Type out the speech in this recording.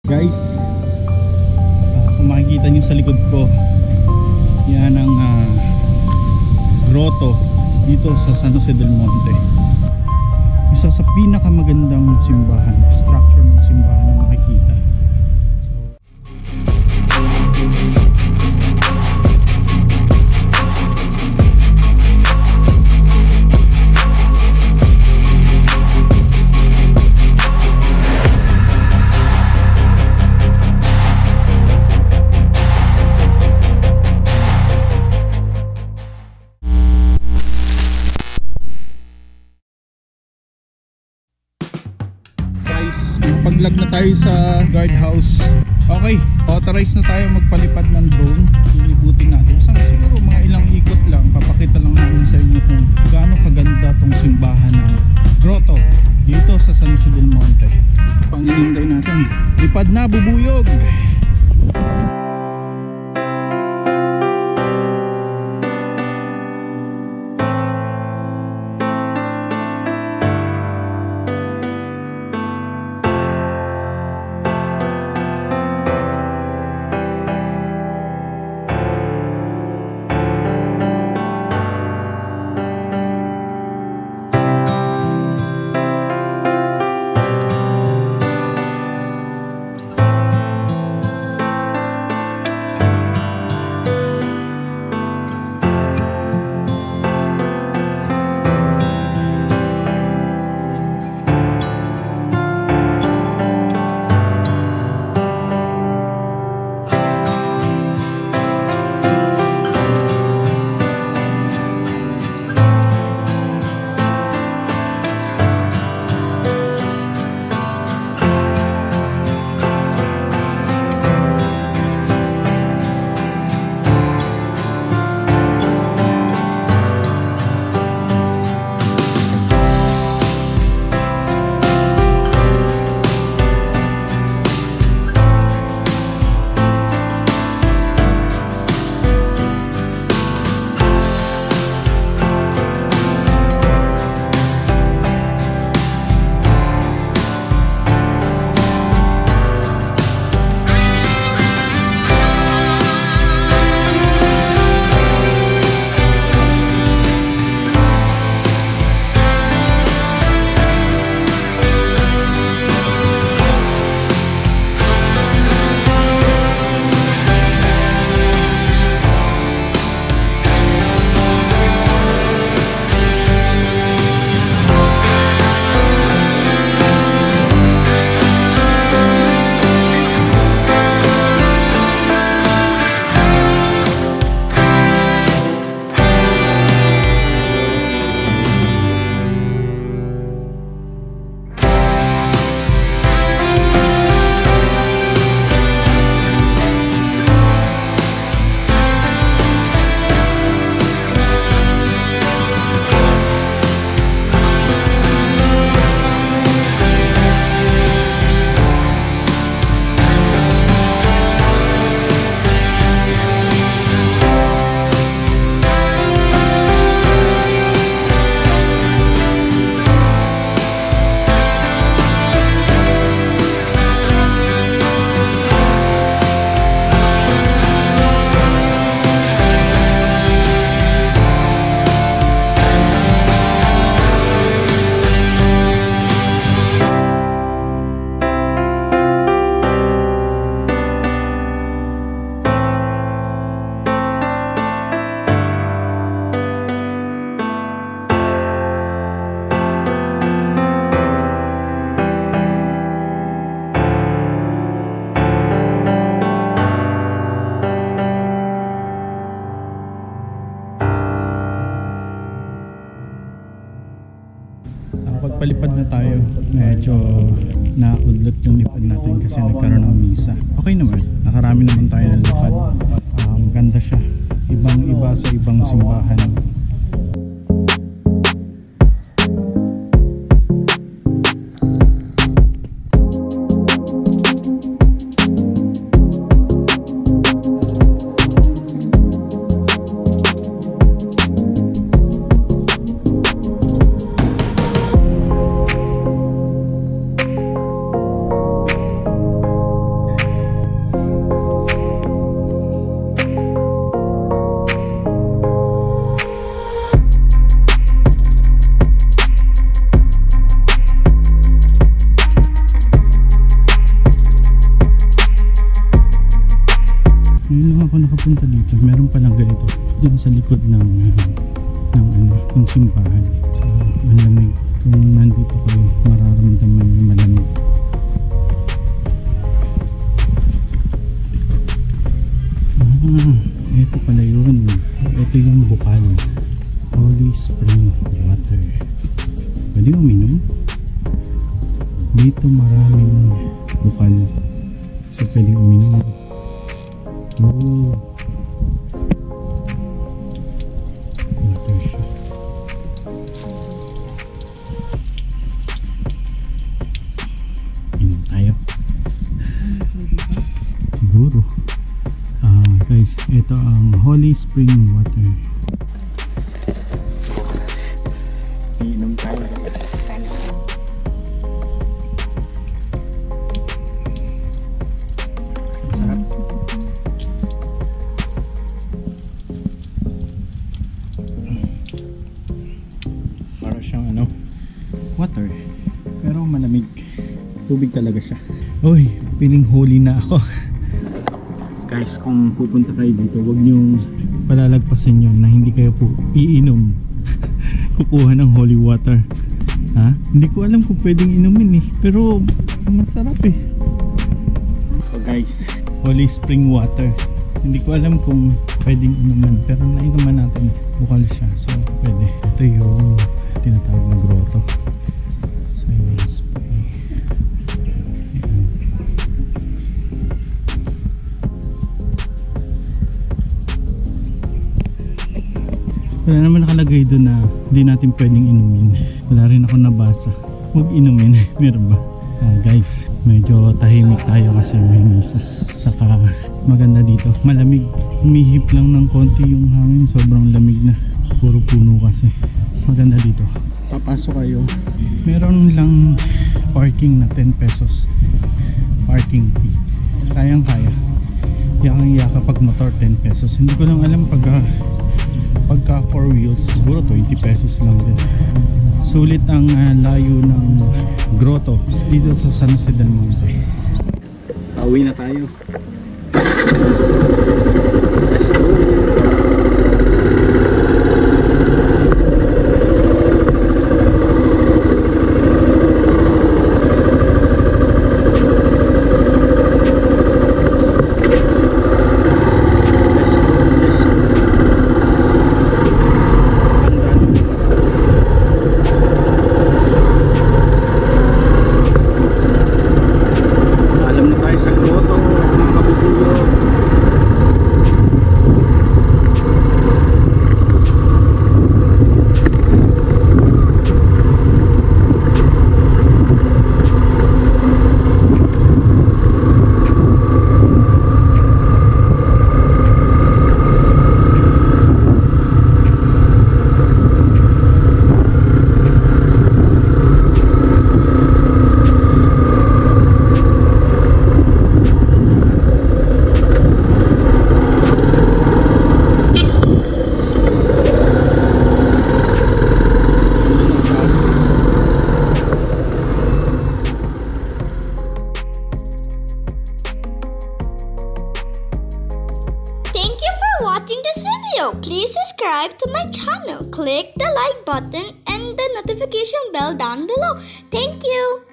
Guys, kung makikita nyo sa likod ko, yan ang grotto dito sa San Jose del Monte. Isa sa pinakamagandang simbahan, structure ng simbahan na makikita. Pag-vlog na tayo sa guardhouse. Okay, authorized na tayo magpalipad ng drone. Lilibutin natin. Siguro mga ilang ikot lang. Papakita lang namin sa inyo kung gaano kaganda tong simbahan na grotto dito sa San Jose del Monte. Panginintay natin. Lipad na, bubuyog! Pagpalipad na tayo, medyo naudlot yung lipad natin kasi nagkaroon ng misa. Okay naman, nakarami naman tayo ng lipad. Ganda siya, ibang iba sa ibang simbahan. Ngayon lang ako nakapunta dito. Meron palang ganito dun sa likod ng simbahan. So, malamig. Kung nandito kayo, mararamdaman yung malamig. Ito pala yun. Ito yung bukal. Holy Spring Water. Pwede uminom. Dito maraming bukal. So pwede uminom. Oh. Water siya. Inom tayo. Siguro. Guys, ito ang Holy Spring Water. Inom tayo. Masarap. Para siyang water. Pero malamig. Tubig talaga siya. Uy, piling holy na ako. Guys, kung pupunta kayo dito, huwag niyong palalagpasin yun na hindi kayo po iinom. Kukuha ng holy water. Ha? Hindi ko alam kung pwedeng inumin pero masarap So guys, holy spring water. Hindi ko alam kung pwedeng inuman, pero nainuman natin. Bukal siya, so pwede. Ito yung tinatawag na grotto. So yung spray. Wala naman nakalagay doon na hindi natin pwedeng inumin. Wala rin ako nabasa. Huwag inumin. Meron ba? Guys, medyo tahimik tayo kasi may misa. Saka maganda dito. Malamig. Humihip lang ng konti yung hangin. Sobrang lamig na. Puro puno kasi. Maganda dito. Papasok kayo. Meron lang parking na 10 pesos. Parking fee. Kayang-kaya. Yakang-yaka pag motor 10 pesos. Hindi ko lang alam pagka 4 wheels siguro 20 pesos lang din. Sulit ang layo ng grotto dito sa San Jose del Monte. Pauwi na tayo. Let's go. Please subscribe to my channel. Click the like button and the notification bell down below. Thank you.